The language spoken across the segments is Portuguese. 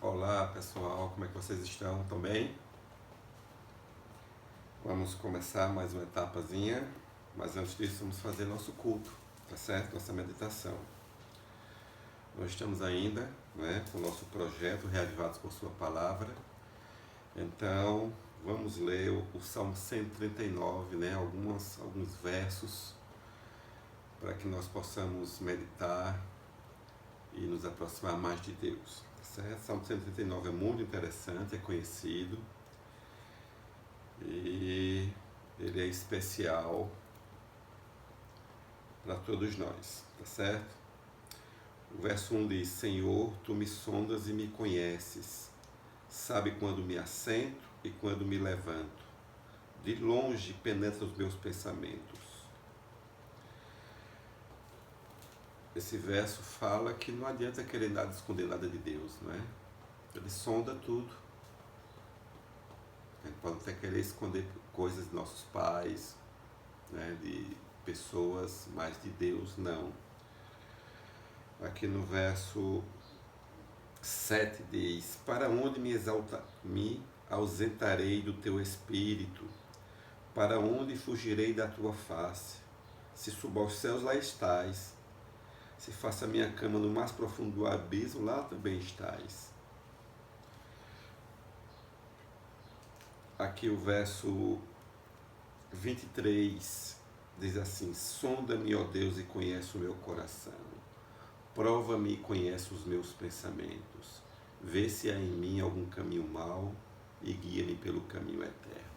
Olá pessoal, como é que vocês estão? Estão bem? Vamos começar mais uma etapazinha, mas antes disso vamos fazer nosso culto, tá certo? Nossa meditação. Nós estamos ainda, com o nosso projeto Reavivados por Sua Palavra. Então vamos ler o Salmo 139, alguns versos para que nós possamos meditar e nos aproximar mais de Deus. Certo? Salmo 139 é muito interessante, é conhecido e ele é especial para todos nós, tá certo? O verso 1 diz: Senhor, tu me sondas e me conheces, sabe quando me assento e quando me levanto, de longe penetra os meus pensamentos. Esse verso fala que não adianta querer nada, esconder nada de Deus, não é? Ele sonda tudo. A gente pode até querer esconder coisas de nossos pais, de pessoas, mas de Deus não. Aqui no verso 7 diz: Para onde me ausentarei do teu espírito? Para onde fugirei da tua face? Se subo aos céus, lá estás. Se faço a minha cama no mais profundo do abismo, lá também estás. Aqui o verso 23 diz assim: Sonda-me, ó Deus, e conhece o meu coração. Prova-me e conhece os meus pensamentos. Vê se há em mim algum caminho mau e guia-me pelo caminho eterno.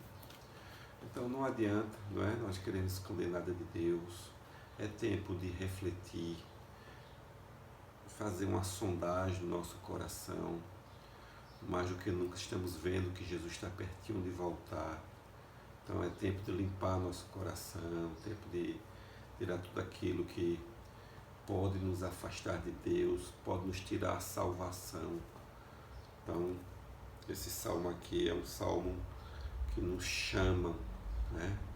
Então não adianta, nós queremos esconder nada de Deus. É tempo de refletir, fazer uma sondagem no nosso coração. Mais do que nunca estamos vendo que Jesus está pertinho de voltar. Então é tempo de limpar nosso coração, tempo de tirar tudo aquilo que pode nos afastar de Deus, pode nos tirar a salvação. Então esse salmo aqui é um salmo que nos chama,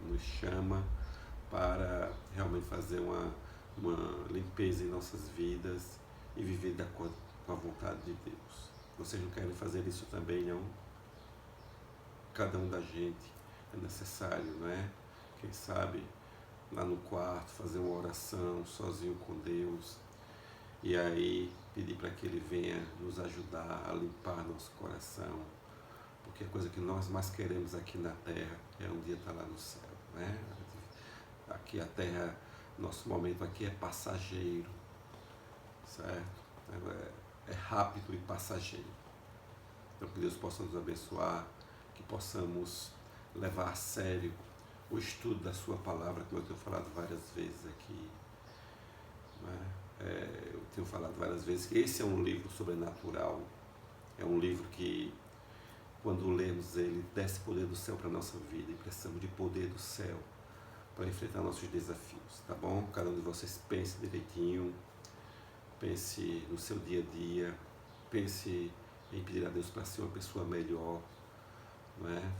nos chama para realmente fazer uma limpeza em nossas vidas e viver de acordo com a vontade de Deus. Vocês não querem fazer isso também, não? Cada um da gente é necessário, Quem sabe lá no quarto fazer uma oração sozinho com Deus e aí pedir para que Ele venha nos ajudar a limpar nosso coração, porque a coisa que nós mais queremos aqui na terra é um dia estar lá no céu, Aqui a terra, nosso momento aqui é passageiro, certo? É rápido e passageiro. Então que Deus possa nos abençoar, que possamos levar a sério o estudo da sua palavra, como eu tenho falado várias vezes aqui. Eu tenho falado várias vezes que esse é um livro sobrenatural, é um livro que, quando lemos ele, desce poder do céu para a nossa vida, e precisamos de poder do céu para enfrentar nossos desafios, tá bom? Cada um de vocês pense direitinho, pense no seu dia a dia, pense em pedir a Deus para ser uma pessoa melhor,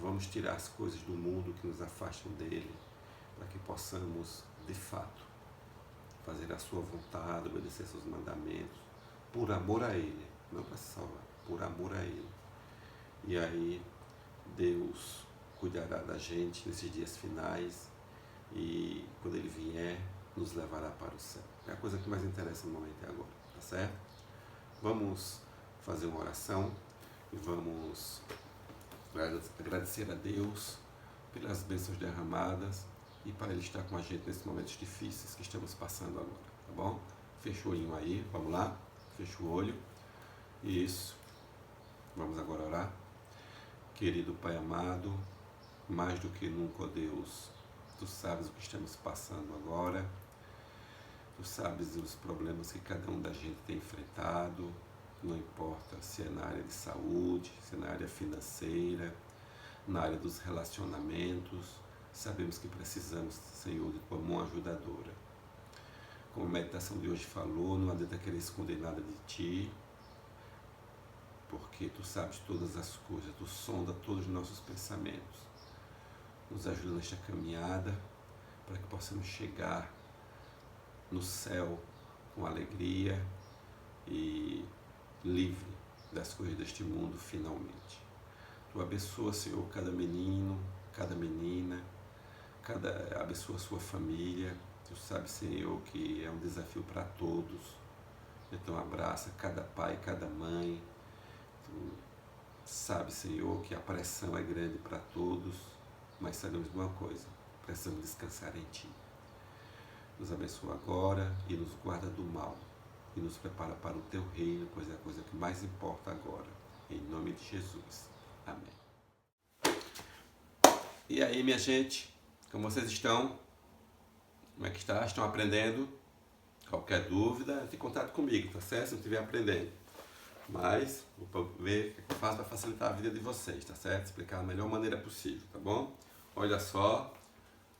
Vamos tirar as coisas do mundo que nos afastam dele, para que possamos, de fato, fazer a sua vontade, obedecer seus mandamentos, por amor a ele, não para se salvar, por amor a ele. E aí Deus cuidará da gente nesses dias finais e quando ele vier, nos levará para o céu. É a coisa que mais interessa no momento é agora, tá certo? Vamos fazer uma oração e vamos agradecer a Deus pelas bênçãos derramadas e para Ele estar com a gente nesses momentos difíceis que estamos passando agora, tá bom? Fecha o olhinho aí, vamos lá? Fecha o olho. Isso. Vamos agora orar. Querido Pai amado, mais do que nunca, ó Deus, Tu sabes o que estamos passando agora, Tu sabes os problemas que cada um da gente tem enfrentado, não importa se é na área de saúde, se é na área financeira, na área dos relacionamentos, sabemos que precisamos, Senhor, de Tua mão ajudadora. Como a meditação de hoje falou, não adianta querer esconder nada de Ti, porque Tu sabes todas as coisas, Tu sonda todos os nossos pensamentos. Nos ajuda nesta caminhada, para que possamos chegar no céu com alegria e livre das coisas deste mundo finalmente. Tu abençoa, Senhor, cada menino, cada menina, abençoa a sua família. Tu sabe, Senhor, que é um desafio para todos. Então abraça cada pai, cada mãe. Tu sabe, Senhor, que a pressão é grande para todos, mas sabemos de uma coisa: precisamos descansar em Ti. Nos abençoa agora e nos guarda do mal e nos prepara para o Teu reino, pois é a coisa que mais importa agora. Em nome de Jesus. Amém. E aí, minha gente, como vocês estão? Como é que está? Estão aprendendo? Qualquer dúvida, entre em contato comigo, tá certo? Se não estiver aprendendo. Mas vou ver o que eu faço para facilitar a vida de vocês, tá certo? Explicar da melhor maneira possível, tá bom? Olha só,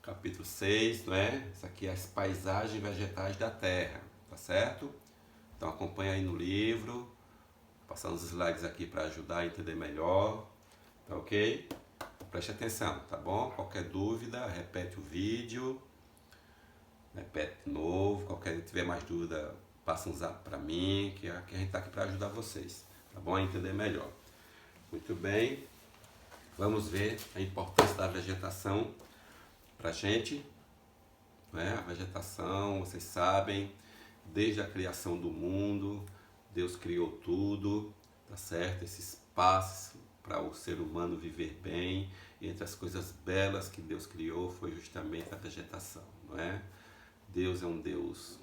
capítulo 6, não é? Isso aqui é as paisagens vegetais da Terra, tá certo? Então acompanha aí no livro, passando os slides aqui para ajudar a entender melhor, tá ok? Preste atenção, tá bom? Qualquer dúvida, repete o vídeo, repete de novo. Qualquer tiver mais dúvida, passa um zap para mim, que a gente tá aqui para ajudar vocês, tá bom? A entender melhor. Muito bem, vamos ver a importância da vegetação pra gente, né? A vegetação, vocês sabem, desde a criação do mundo, Deus criou tudo, tá certo? Esse espaço para o ser humano viver bem, e entre as coisas belas que Deus criou foi justamente a vegetação, não é? Deus é um Deus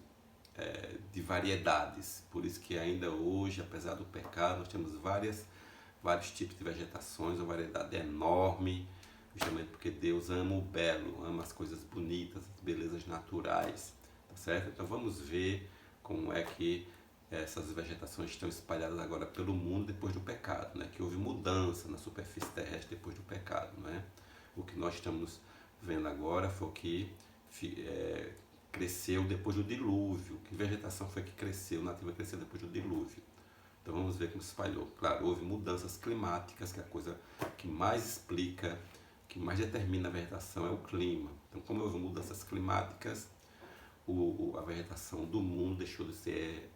de variedades, por isso que ainda hoje, apesar do pecado, nós temos vários tipos de vegetações, uma variedade enorme, justamente porque Deus ama o belo, ama as coisas bonitas, as belezas naturais, tá certo? Então vamos ver como é que essas vegetações estão espalhadas agora pelo mundo depois do pecado, né? Que houve mudança na superfície terrestre depois do pecado, né? O que nós estamos vendo agora foi o que cresceu depois do dilúvio. Que vegetação foi que cresceu, nativa cresceu depois do dilúvio. Então vamos ver como se espalhou. Claro, houve mudanças climáticas, que é a coisa que mais explica, que mais determina a vegetação é o clima. Então, como houve mudanças climáticas, a vegetação do mundo deixou de ser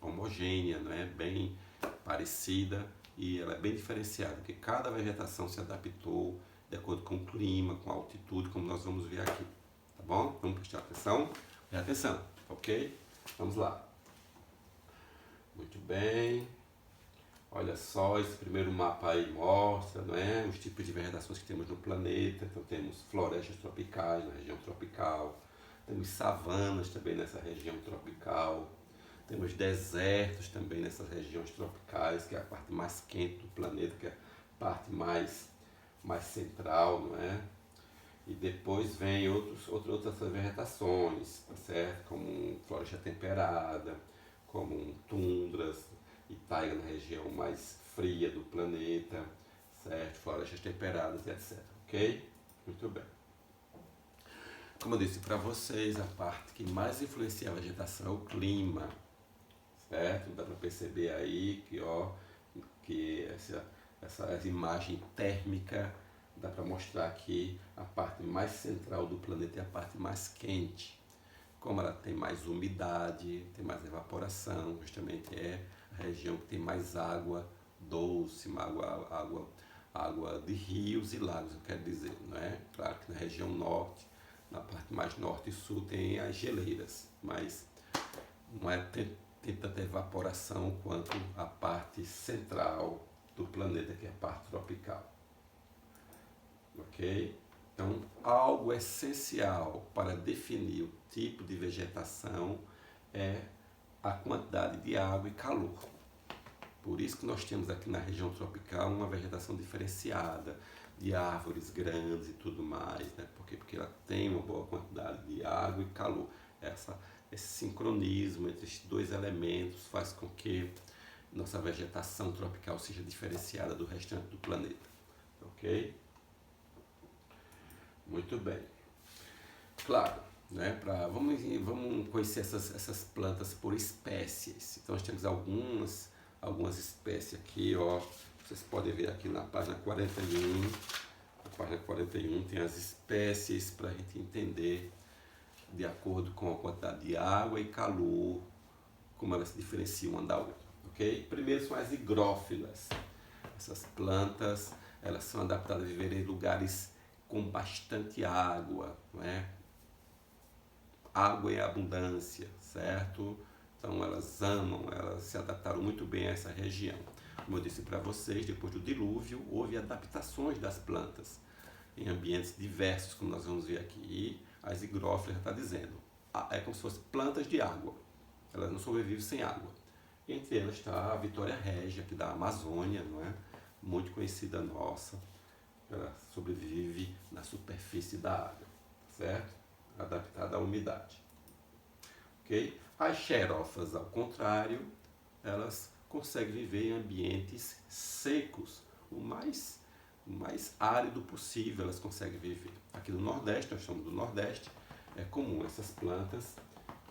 homogênea, não é? Bem parecida, e ela é bem diferenciada, porque cada vegetação se adaptou de acordo com o clima, com a altitude, como nós vamos ver aqui, tá bom? Vamos prestar atenção? Presta atenção, ok? Vamos lá. Muito bem. Olha só, esse primeiro mapa aí mostra, não é? Os tipos de vegetações que temos no planeta. Então temos florestas tropicais na região tropical, temos savanas também nessa região tropical, temos desertos também nessas regiões tropicais, que é a parte mais quente do planeta, que é a parte mais central, não é? E depois vem outras vegetações, tá certo? Como floresta temperada, como tundras e taiga na região mais fria do planeta, certo? Florestas temperadas e etc, ok? Muito bem. Como eu disse para vocês, a parte que mais influencia a vegetação é o clima, certo? Dá para perceber aí que essa imagem térmica dá para mostrar que a parte mais central do planeta é a parte mais quente. Como ela tem mais umidade, tem mais evaporação, justamente é a região que tem mais água doce, água de rios e lagos, eu quero dizer, não é? Claro que na região norte, na parte mais norte e sul tem as geleiras, mas não tem tanta evaporação quanto a parte central do planeta, que é a parte tropical. Ok? Então, algo essencial para definir o tipo de vegetação é a quantidade de água e calor. Por isso que nós temos aqui na região tropical uma vegetação diferenciada, de árvores grandes e tudo mais, né? Porque ela tem uma boa quantidade de água e calor. Esse sincronismo entre esses dois elementos faz com que nossa vegetação tropical seja diferenciada do restante do planeta. Ok? Muito bem. Claro, né? Vamos conhecer essas plantas por espécies. Então nós temos algumas espécies aqui, ó. Vocês podem ver aqui na página 41. Na página 41 tem as espécies para a gente entender de acordo com a quantidade de água e calor, como elas se diferenciam uma da outra, ok? Primeiro são as higrófilas. Essas plantas, elas são adaptadas a viver em lugares com bastante água, não é? Água em abundância, certo? Então elas se adaptaram muito bem a essa região. Como eu disse para vocês, depois do dilúvio, houve adaptações das plantas em ambientes diversos, como nós vamos ver aqui. E as higrófilas está dizendo, é como se fossem plantas de água. Elas não sobrevivem sem água. Entre elas está a Vitória Régia, aqui da Amazônia, não é? Muito conhecida nossa. Ela sobrevive na superfície da água, certo? Adaptada à umidade. Ok? As xerófilas, ao contrário, elas conseguem viver em ambientes secos, o mais árido possível elas conseguem viver. Aqui no Nordeste, nós estamos no Nordeste, é comum essas plantas,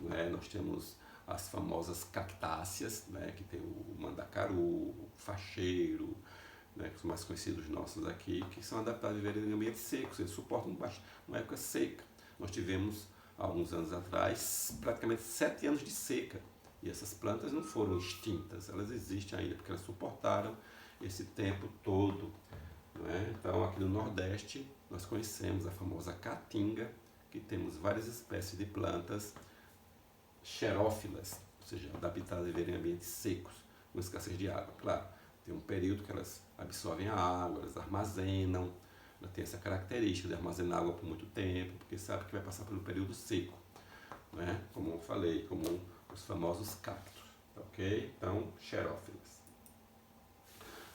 né? Nós temos as famosas cactáceas, né? Que tem o mandacaru, o facheiro, né? Que são mais conhecidos nossos aqui, que são adaptados a viver em ambientes secos, eles suportam uma época seca. Nós tivemos, há alguns anos atrás, praticamente 7 anos de seca. E essas plantas não foram extintas, elas existem ainda, porque elas suportaram esse tempo todo. Né? Então, aqui no Nordeste, nós conhecemos a famosa caatinga, que temos várias espécies de plantas xerófilas, ou seja, adaptadas a viver em ambientes secos, com escassez de água. Claro, tem um período que elas absorvem a água, elas armazenam, ela tem essa característica de armazenar água por muito tempo, porque sabe que vai passar pelo período seco, né? Como eu falei, como os famosos cactos, ok? Então, xerófilas.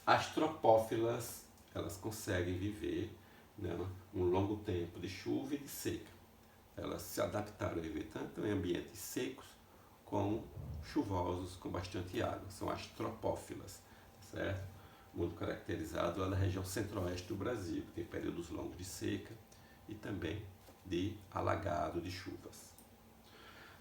As tropófilas, elas conseguem viver, né, um longo tempo de chuva e de seca. Elas se adaptaram a viver tanto em ambientes secos como chuvosos, com bastante água. São as tropófilas, certo? Muito caracterizado lá na região centro-oeste do Brasil, que tem períodos longos de seca e também de alagado, de chuvas.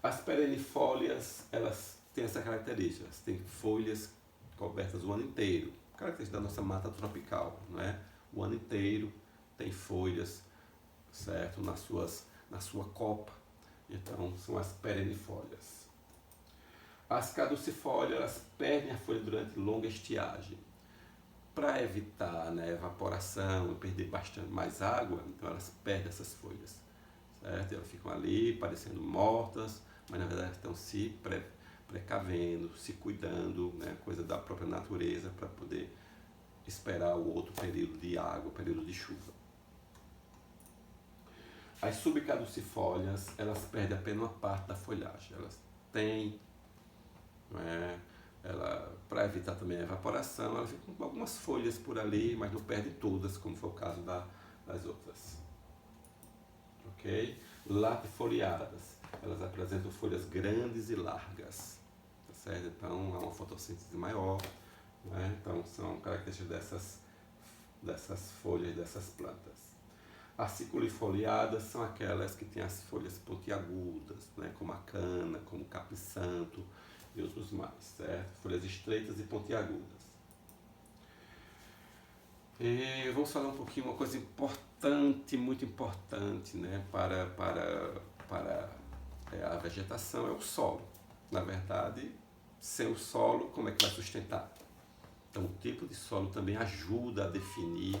As perennifólias, elas têm essa característica, elas têm folhas cobertas o ano inteiro, característica da nossa mata tropical, não é? O ano inteiro tem folhas, certo? Na sua copa, então são as perennifólias. As caducifólias, elas perdem a folha durante longa estiagem. Para evitar, né, evaporação e perder bastante mais água, então elas perdem essas folhas, certo? Elas ficam ali parecendo mortas, mas na verdade estão se precavendo, se cuidando, né, coisa da própria natureza, para poder esperar o outro período de água, o período de chuva. As subcaducifólias, elas perdem apenas uma parte da folhagem, elas têm, para evitar também a evaporação, elas ficam com algumas folhas por ali, mas não perdem todas, como foi o caso das outras. Ok? Latifoliadas, elas apresentam folhas grandes e largas, tá certo? Então há uma fotossíntese maior, né? Então são características dessas folhas, dessas plantas. As ciculifoliadas são aquelas que têm as folhas pontiagudas, né? Como a cana, como o capim-santo e outros mais, certo? Folhas estreitas e pontiagudas. E vamos falar um pouquinho, uma coisa importante, muito importante, né, para a vegetação, é o solo. Na verdade, sem o solo, como é que vai sustentar? Então, o tipo de solo também ajuda a definir,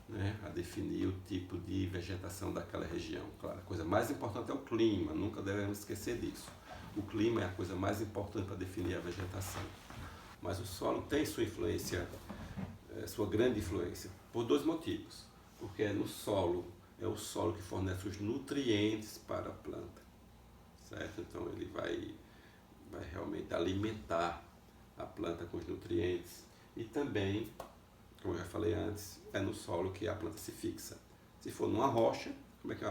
né, a definir o tipo de vegetação daquela região. Claro, a coisa mais importante é o clima, nunca devemos esquecer disso. O clima é a coisa mais importante para definir a vegetação. Mas o solo tem sua influência, sua grande influência, por 2 motivos. Porque é o solo que fornece os nutrientes para a planta, certo? Então ele vai realmente alimentar a planta com os nutrientes. E também, como eu já falei antes, é no solo que a planta se fixa. Se for numa rocha, como é que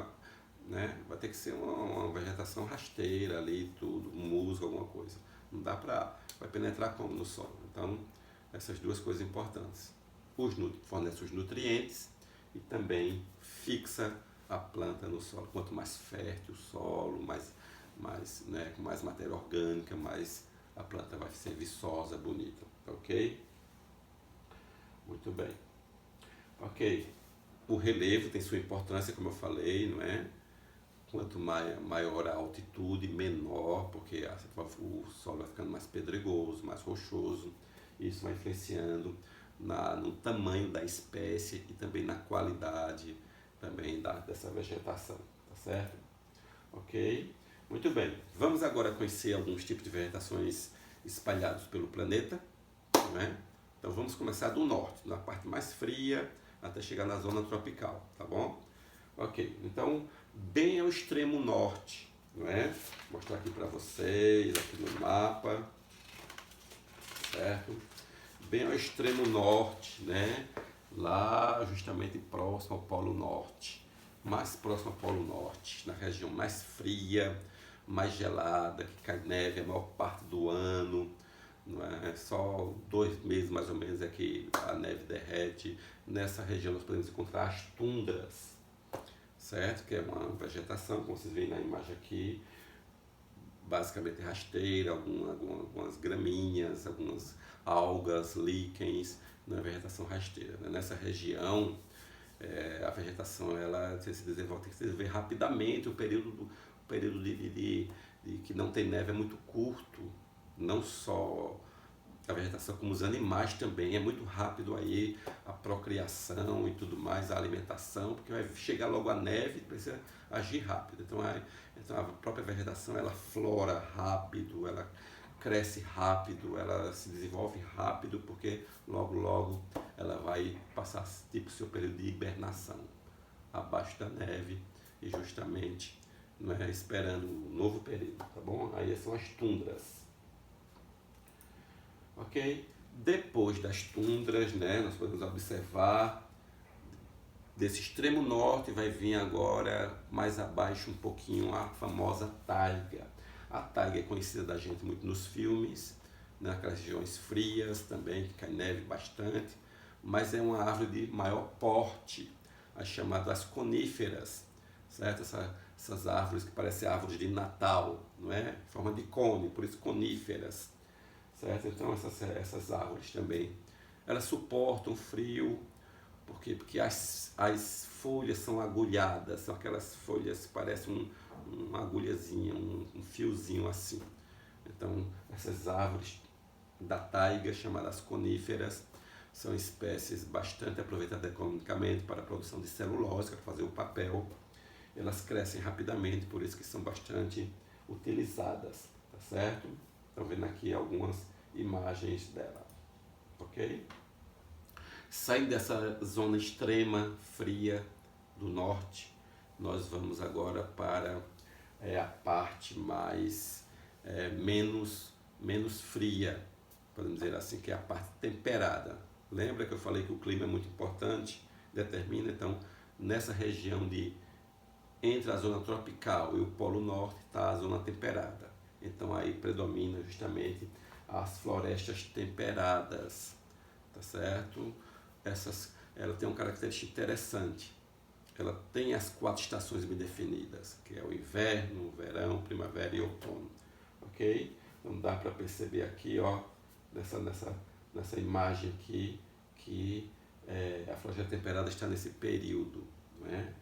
né? Vai ter que ser uma vegetação rasteira ali, tudo, um musgo, alguma coisa. Não dá para... vai penetrar como no solo. Então, essas 2 coisas importantes. Fornece os nutrientes e também fixa a planta no solo. Quanto mais fértil o solo, né, com mais matéria orgânica, mais a planta vai ser viçosa, bonita. Ok? Muito bem. Ok. O relevo tem sua importância, como eu falei, não é? Quanto maior a altitude, menor, porque o solo vai ficando mais pedregoso, mais rochoso. Isso vai influenciando no tamanho da espécie e também na qualidade também dessa vegetação, tá certo? Ok? Muito bem. Vamos agora conhecer alguns tipos de vegetações espalhados pelo planeta, né? Então vamos começar do norte, na parte mais fria, até chegar na zona tropical, tá bom? Ok, então bem ao extremo norte, não é? Vou mostrar aqui para vocês, aqui no mapa, certo? Bem ao extremo norte, né? Lá justamente próximo ao Polo Norte, mais próximo ao Polo Norte, na região mais fria, mais gelada, que cai neve a maior parte do ano, não é? Só 2 meses mais ou menos é que a neve derrete. Nessa região nós podemos encontrar as tundras, certo? Que é uma vegetação, como vocês veem na imagem aqui, basicamente rasteira, algumas graminhas, algumas algas, líquens, na vegetação rasteira. Né? Nessa região, a vegetação ela se desenvolve, tem que se desenvolver rapidamente, o período de que não tem neve é muito curto, não só a vegetação como os animais também, é muito rápido aí a procriação e tudo mais, a alimentação, porque vai chegar logo a neve e precisa agir rápido. Então a própria vegetação ela flora rápido, ela cresce rápido, ela se desenvolve rápido, porque logo ela vai passar tipo seu período de hibernação abaixo da neve e justamente não é, esperando um novo período, tá bom? Aí são as tundras. Ok? Depois das tundras, né, nós podemos observar desse extremo norte vai vir agora mais abaixo um pouquinho a famosa taiga. A taiga é conhecida da gente muito nos filmes, naquelas regiões frias também, que cai neve bastante, mas é uma árvore de maior porte, as chamadas coníferas, certo? Essas árvores que parecem árvores de Natal, não é? Em forma de cone, por isso coníferas, certo? Então essas árvores também, elas suportam frio, porque as folhas são agulhadas, são aquelas folhas que parecem uma agulhazinha, um fiozinho assim. Então essas árvores da taiga, chamadas coníferas, são espécies bastante aproveitadas economicamente para a produção de celulose, para fazer o papel. Elas crescem rapidamente, por isso que são bastante utilizadas, tá certo? Estão vendo aqui algumas imagens dela, ok? Saindo dessa zona extrema fria do norte, nós vamos agora para a parte menos fria, podemos dizer assim, que é a parte temperada. Lembra que eu falei que o clima é muito importante, determina, então, nessa região entre a zona tropical e o Polo Norte está a zona temperada. Então aí predomina justamente as florestas temperadas, tá certo? Ela tem uma característica interessante. Ela tem as 4 estações bem definidas, que é o inverno, o verão, primavera e outono, ok? Então dá para perceber aqui, ó, nessa imagem aqui, que a floresta temperada está nesse período, né,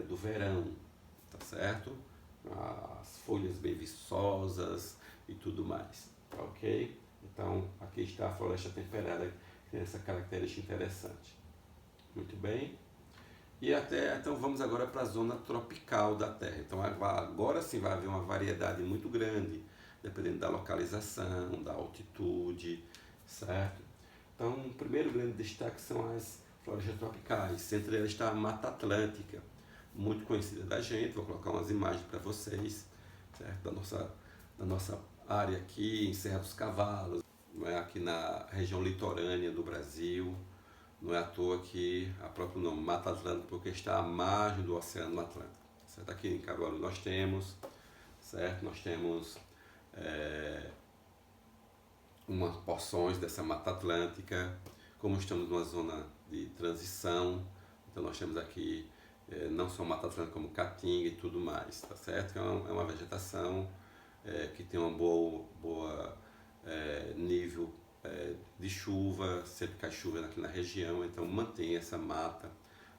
do verão, tá certo? As folhas bem viçosas e tudo mais, ok? Então aqui está a floresta temperada, que tem essa característica interessante. Muito bem. Então vamos agora para a zona tropical da Terra. Então agora sim vai haver uma variedade muito grande, dependendo da localização, da altitude, certo? Então o primeiro grande destaque são as florestas tropicais. Entre elas está a Mata Atlântica, muito conhecida da gente. Vou colocar umas imagens para vocês, certo? Da nossa área aqui em Serra dos Cavalos, não é? Aqui na região litorânea do Brasil. Não é à toa que a próprio nome Mata Atlântica, porque está à margem do Oceano Atlântico. Certo? Aqui em Caruaru nós temos, certo? Nós temos umas porções dessa Mata Atlântica, como estamos numa zona de transição, então nós temos aqui não só Mata Atlântica como Caatinga e tudo mais, tá certo? É uma vegetação que tem uma boa nível de chuva, sempre cai chuva aqui na região, então mantém essa mata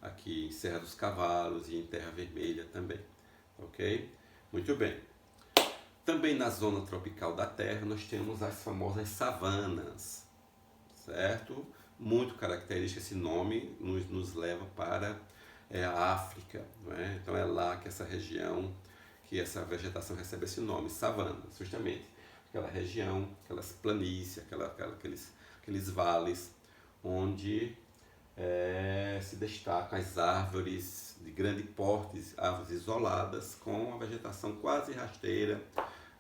aqui em Serra dos Cavalos e em Terra Vermelha também, ok? Muito bem. Também na zona tropical da Terra nós temos as famosas savanas, certo? Muito característico, esse nome nos leva para a África, não é? Então é lá que essa região, que essa vegetação recebe esse nome, savana, justamente. Aquela região, aquelas planícies, aqueles vales, onde se destacam as árvores de grande porte, árvores isoladas, com a vegetação quase rasteira,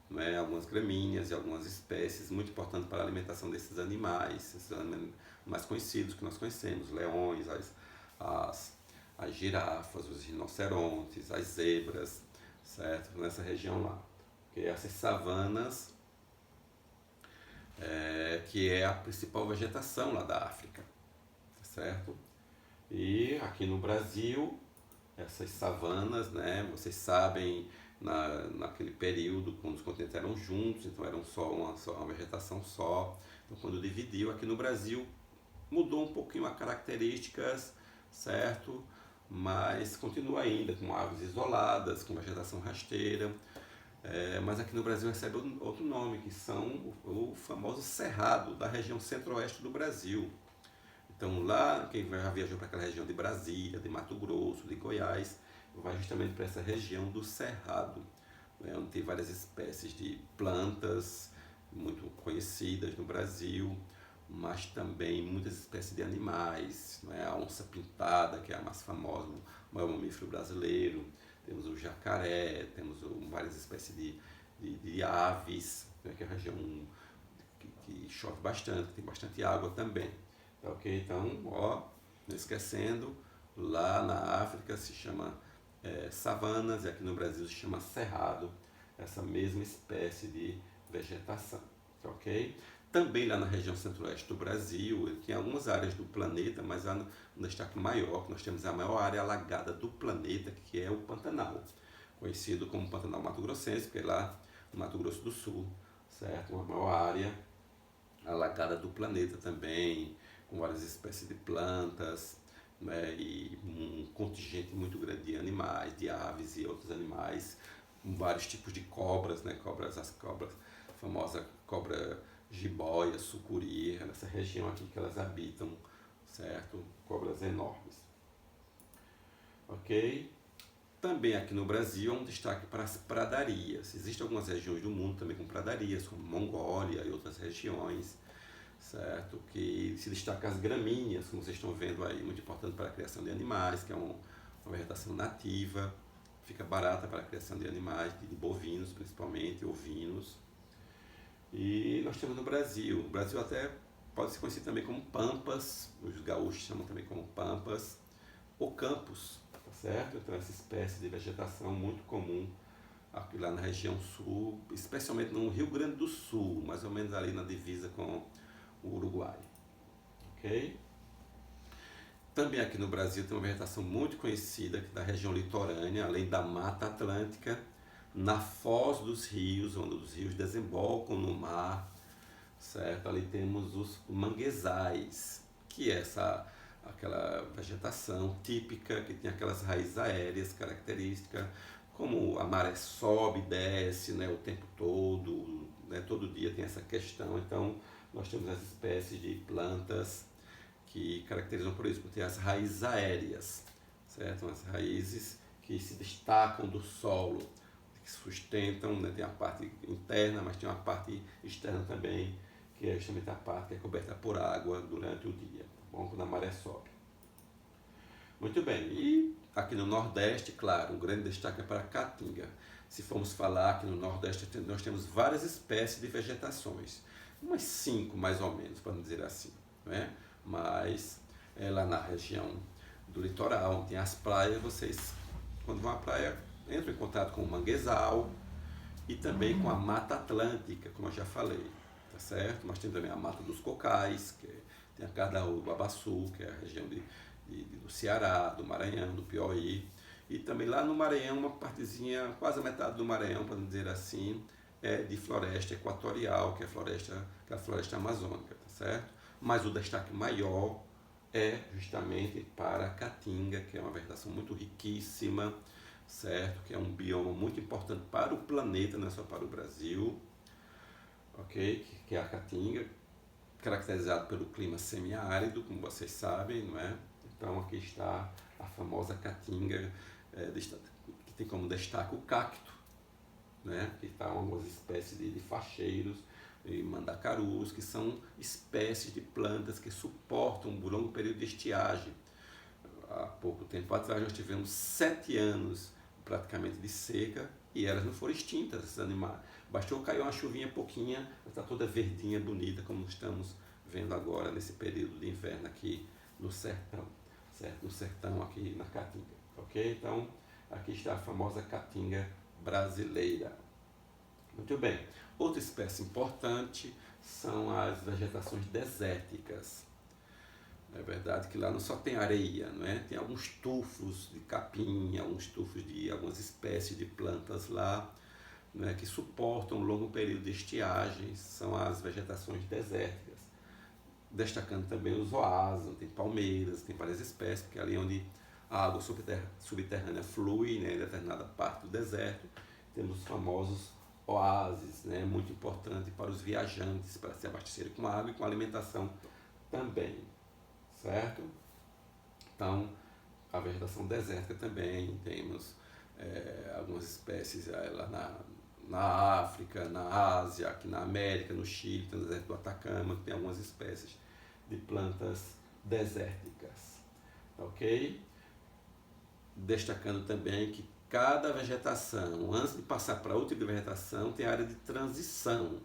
né, algumas gramíneas e algumas espécies, muito importantes para a alimentação desses animais, esses animais mais conhecidos que nós conhecemos, leões, as girafas, os rinocerontes, as zebras, certo? Nessa região lá. Okay? Essas savanas, que é a principal vegetação lá da África, certo? E aqui no Brasil, essas savanas, né, vocês sabem, naquele período, quando os continentes eram juntos, então eram uma vegetação só. Então, quando dividiu, aqui no Brasil, mudou um pouquinho as características, certo? Mas continua ainda com árvores isoladas, com vegetação rasteira. Mas aqui no Brasil recebe outro nome, que são o famoso Cerrado, da região centro-oeste do Brasil. Então lá, quem já viajou para aquela região de Brasília, de Mato Grosso, de Goiás, vai justamente para essa região do Cerrado, né, onde tem várias espécies de plantas muito conhecidas no Brasil, mas também muitas espécies de animais, né, a onça-pintada, que é a mais famosa, o maior mamífero brasileiro, temos o jacaré, temos várias espécies de aves, né, que é a região que chove bastante, que tem bastante água também. Tá, ok? Então, não esquecendo, lá na África se chama savanas e aqui no Brasil se chama cerrado, essa mesma espécie de vegetação. Tá, ok? Também lá na região centro-oeste do Brasil, tem algumas áreas do planeta, mas há um destaque maior, que nós temos a maior área alagada do planeta, que é o Pantanal, conhecido como Pantanal Mato Grossense, porque é lá no Mato Grosso do Sul, certo? Uma maior área alagada do planeta também, com várias espécies de plantas, né, e um contingente muito grande de animais, de aves e outros animais, com vários tipos de cobras, né, as cobras, a famosa cobra jiboia, sucuri, é nessa região aqui que elas habitam, certo? Cobras enormes. Ok? Também aqui no Brasil é um destaque para as pradarias. Existem algumas regiões do mundo também com pradarias, como Mongólia e outras regiões, certo? Que se destaca as gramíneas, como vocês estão vendo aí, muito importante para a criação de animais, que é uma vegetação nativa, fica barata para a criação de animais, de bovinos principalmente, ovinos. E nós temos no Brasil, o Brasil até pode ser conhecido também como pampas, os gaúchos chamam também como pampas, ou campos, tá certo? Então essa espécie de vegetação muito comum aqui lá na região sul, especialmente no Rio Grande do Sul, mais ou menos ali na divisa com o Uruguai, ok? Também aqui no Brasil tem uma vegetação muito conhecida da região litorânea, além da Mata Atlântica, na foz dos rios, onde os rios desembocam no mar, certo? Ali temos os manguezais, que é aquela vegetação típica que tem aquelas raízes aéreas características, como a maré sobe e desce, né, o tempo todo, né, todo dia tem essa questão. Então nós temos as espécies de plantas que caracterizam por isso, porque tem as raízes aéreas, certo? As raízes que se destacam do solo, que sustentam, né? Tem a parte interna, mas tem uma parte externa também, que é justamente a parte que é coberta por água durante o dia, tá bom? Quando a maré sobe. Muito bem, e aqui no Nordeste, claro, um grande destaque é para a Caatinga. Se formos falar aqui no Nordeste, nós temos várias espécies de vegetações, umas 5 mais ou menos, para dizer assim, né? Mas lá na região do litoral, tem as praias, vocês, quando vão à praia, entram em contato com o manguezal e também com a Mata Atlântica, como eu já falei, tá certo? Mas tem também a Mata dos Cocais, tem a Cardaú do Babaçu, que é a região do Ceará, do Maranhão, do Piauí, e também lá no Maranhão, uma partezinha, quase a metade do Maranhão, para dizer assim, é de floresta equatorial, que é a floresta amazônica, tá certo? Mas o destaque maior é justamente para a Caatinga, que é uma vegetação muito riquíssima, certo? Que é um bioma muito importante para o planeta, não é só para o Brasil, ok? Que é a Caatinga, caracterizado pelo clima semiárido, como vocês sabem, não é? Então aqui está a famosa Caatinga, que tem como destaque o cacto, né? Que está algumas espécies de facheiros e mandacarus, que são espécies de plantas que suportam um longo período de estiagem. Há pouco tempo atrás nós tivemos 7 anos praticamente de seca e elas não foram extintas, esses animais. Bastou cair uma chuvinha pouquinha, está toda verdinha, bonita, como estamos vendo agora nesse período de inverno aqui no sertão, certo? No sertão aqui na Caatinga, ok? Então, aqui está a famosa Caatinga brasileira. Muito bem. Outra espécie importante são as vegetações desérticas. É verdade que lá não só tem areia, não é? Tem alguns tufos de capim, alguns tufos de algumas espécies de plantas lá, não é? Que suportam um longo período de estiagem, são as vegetações desérticas. Destacando também os oásis, tem palmeiras, tem várias espécies, porque ali onde a água subterrânea flui, né, em determinada parte do deserto, temos os famosos oásis, né, muito importante para os viajantes, para se abastecerem com água e com alimentação também, certo? Então, a vegetação desértica também, temos algumas espécies lá na África, na Ásia, aqui na América, no Chile, tem o deserto do Atacama, que tem algumas espécies de plantas desérticas, ok? Destacando também que cada vegetação, antes de passar para outro tipo de vegetação, tem área de transição.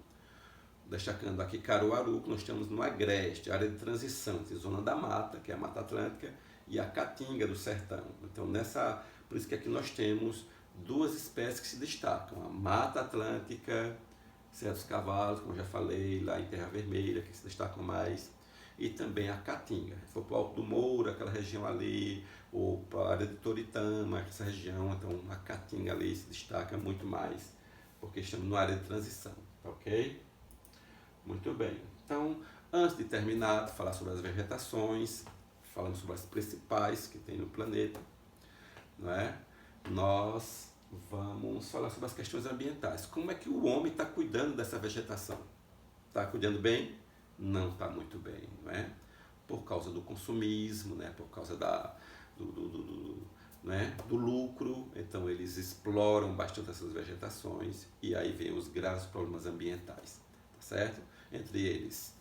Destacando aqui Caruaru, que nós estamos no Agreste, área de transição, tem zona da mata, que é a Mata Atlântica, e a Caatinga do Sertão. Então, por isso que aqui nós temos duas espécies que se destacam, a Mata Atlântica, certos cavalos, como já falei, lá em Terra Vermelha, que se destacam mais, e também a Caatinga. Se for para o Alto do Moura, aquela região ali, ou para a área de Toritama, essa região, então a Caatinga ali se destaca muito mais, porque estamos numa área de transição, ok? Muito bem. Então, antes de terminar de falar sobre as vegetações, falando sobre as principais que tem no planeta, não é? Nós vamos falar sobre as questões ambientais. Como é que o homem está cuidando dessa vegetação? Está cuidando bem? Não está muito bem, não é? Por causa do consumismo, né? Por causa do lucro, então eles exploram bastante essas vegetações e aí vem os graves problemas ambientais, tá certo? Entre eles,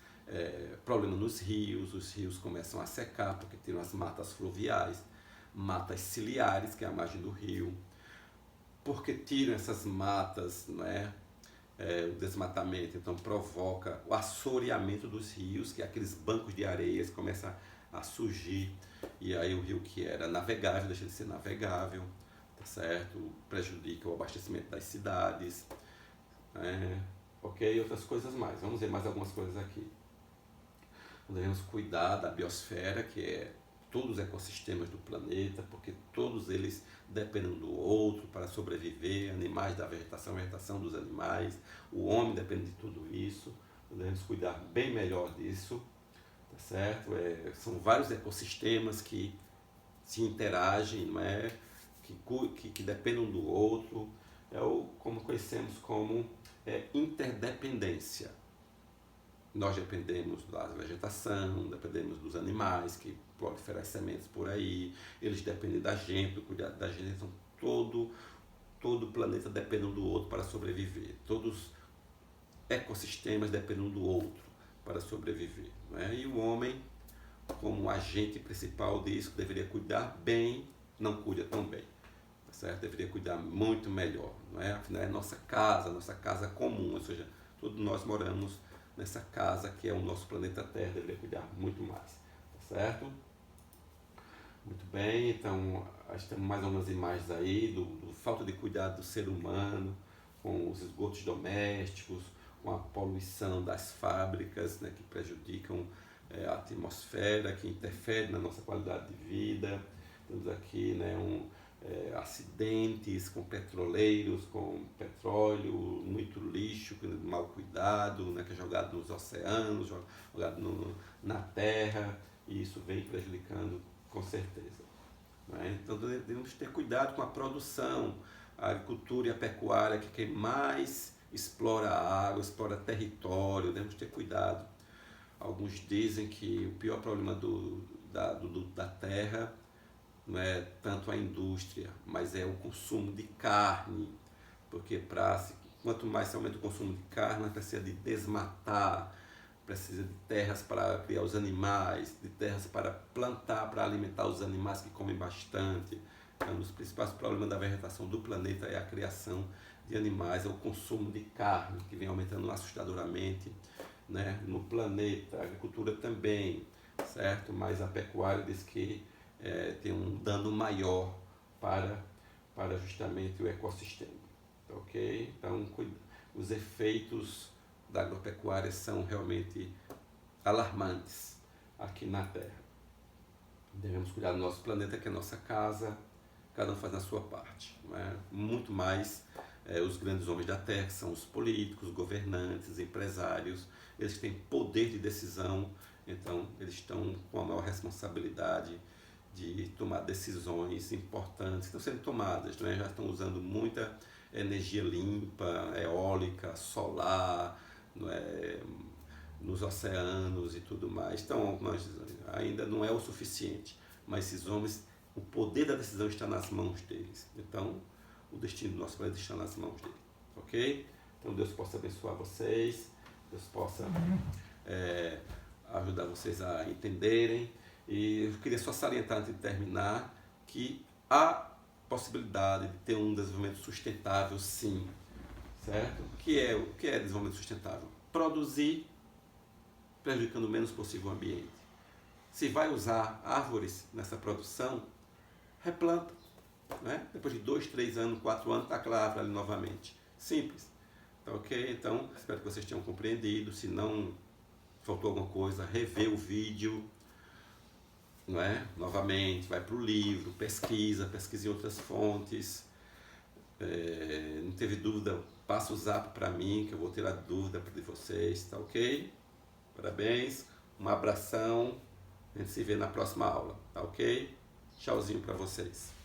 problema nos rios, os rios começam a secar porque tem as matas fluviais, matas ciliares, que é a margem do rio, porque tiram essas matas, não é? O desmatamento, então provoca o assoreamento dos rios, que é aqueles bancos de areias começam a surgir, e aí o rio que era navegável deixa de ser navegável, tá certo? Prejudica o abastecimento das cidades, ok? Outras coisas mais. Vamos ver mais algumas coisas aqui. Devemos cuidar da biosfera, que é todos os ecossistemas do planeta, porque todos eles dependem um do outro para sobreviver, animais da vegetação, a vegetação dos animais, o homem depende de tudo isso, devemos cuidar bem melhor disso, tá certo? São vários ecossistemas que se interagem, não é? Que dependem um do outro, como conhecemos como interdependência. Nós dependemos da vegetação, dependemos dos animais que proliferam as sementes por aí, eles dependem da gente, do cuidado da gente, então todo o planeta depende um do outro para sobreviver, todos os ecossistemas dependem um do outro para sobreviver, não é? E o homem, como agente principal disso, deveria cuidar bem, não cuida tão bem, tá certo? Deveria cuidar muito melhor, não é? Afinal é nossa casa comum, ou seja, todos nós moramos nessa casa que é o nosso planeta Terra, deveria cuidar muito mais, tá certo? Muito bem, então temos mais algumas imagens aí do falta de cuidado do ser humano com os esgotos domésticos, com a poluição das fábricas, né, que prejudicam a atmosfera, que interfere na nossa qualidade de vida. Temos aqui, né, acidentes com petroleiros, com petróleo, muito lixo, mal cuidado, né, que é jogado nos oceanos, jogado na terra, e isso vem prejudicando com certeza. né? Então devemos ter cuidado com a produção, a agricultura e a pecuária, que é quem mais explora a água, explora território, devemos ter cuidado. Alguns dizem que o pior problema da terra não é tanto a indústria, mas é o consumo de carne, porque quanto mais se aumenta o consumo de carne, precisa de desmatar, precisa de terras para criar os animais, de terras para plantar, para alimentar os animais que comem bastante. Então, um dos principais problemas da vegetação do planeta é a criação de animais, é o consumo de carne, que vem aumentando assustadoramente, né, no planeta. A agricultura também, certo? Mas a pecuária diz que tem um dano maior para justamente o ecossistema, ok? Então, os efeitos da agropecuária são realmente alarmantes aqui na Terra. Devemos cuidar do nosso planeta, que é a nossa casa, cada um faz a sua parte, né? Muito mais os grandes homens da Terra, que são os políticos, governantes, empresários, eles que têm poder de decisão, então eles estão com a maior responsabilidade de tomar decisões importantes que estão sendo tomadas, né? Já estão usando muita energia limpa, eólica, solar, não é, nos oceanos e tudo mais. Então, ainda não é o suficiente, mas esses homens, o poder da decisão está nas mãos deles. Então, o destino do nosso planeta está nas mãos deles, ok? Então, Deus possa abençoar vocês, Deus possa ajudar vocês a entenderem. E eu queria só salientar, antes de terminar, que há possibilidade de ter um desenvolvimento sustentável, sim, certo? O que é desenvolvimento sustentável? Produzir prejudicando o menos possível o ambiente. Se vai usar árvores nessa produção, replanta, né? Depois de 2, 3 anos, 4 anos, está aquela árvore ali novamente. Simples. Tá, ok? Então, espero que vocês tenham compreendido. Se não faltou alguma coisa, rever o vídeo, não é? Novamente, vai para o livro, pesquisa em outras fontes. Não teve dúvida, passa o zap para mim, que eu vou tirar dúvida de vocês, tá ok? Parabéns, um abração, a gente se vê na próxima aula, tá ok? Tchauzinho para vocês.